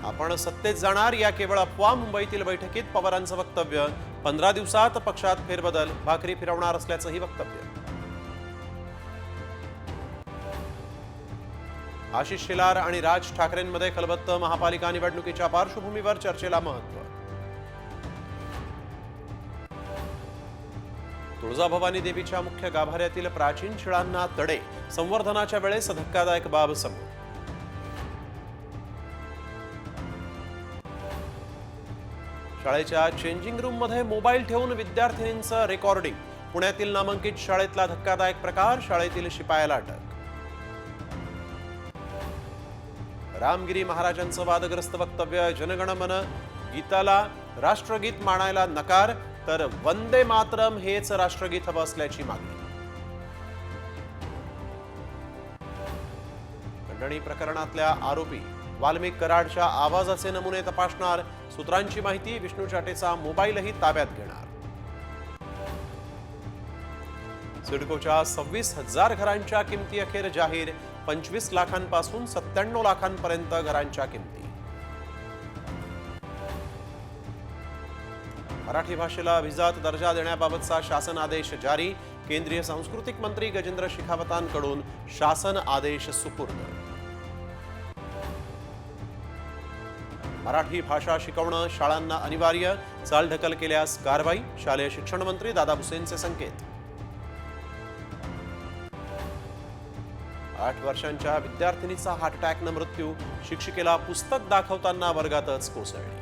आपण सत्तेत जाणार या केवळ अफवा, मुंबईतील बैठकीत पवारांचं वक्तव्य. 15 दिवसात पक्षात फेरबदल, भाकरी फिरवणार असल्याचंही वक्तव्य. आशिष शेलार आणि राज ठाकरेंमध्ये खलबत्त, महापालिका निवडणुकीच्या पार्श्वभूमीवर चर्चेला महत्त्व. तुळजाभवानी देवीच्या मुख्य गाभाऱ्यातील प्राचीन शिळांना तडे, संवर्धनाच्या वेळेस धक्कादायक बाब समोर. शाळेच्या चेंजिंग रूम मध्ये मोबाईल ठेवून विद्यार्थिनींचं रेकॉर्डिंग. पुण्यातील नामांकित शाळेतला धक्कादायक प्रकार, शाळेतील शिपायाला अटक. रामगिरी महाराजांचं वादग्रस्त वक्तव्य, जनगणमन गीताला राष्ट्रगीत मानायला नकार, तर वंदे मातरम हेच राष्ट्रगीत हवं असल्याची मागणी. खंडणी प्रकरणातल्या आरोपी वाल्मिक कराडच्या आवाजाचे नमुने तपासणार. सूत्रांची माहिती, विष्णू चाटेचा मोबाईलही ताब्यात घेणार. सिडकोच्या 26,000 घरांच्या किमती अखेर जाहीर. 25 लाखांपासून 97 लाखांपर्यंत घरांच्या किमती. मराठी भाषेला अभिजात दर्जा देण्याबाबतचा शासन आदेश जारी. केंद्रीय सांस्कृतिक मंत्री गजेंद्र शेखावतांकडून शासन आदेश सुपूर्द. मराठी भाषा शिकवणं शाळांना अनिवार्य, चालढकल केल्यास कारवाई. शालेय शिक्षण मंत्री दादा भुसेंचे संकेत. 8 वर्षांच्या विद्यार्थिनीचा हार्ट अटॅकनं मृत्यू. शिक्षिकेला पुस्तक दाखवताना वर्गातच कोसळली.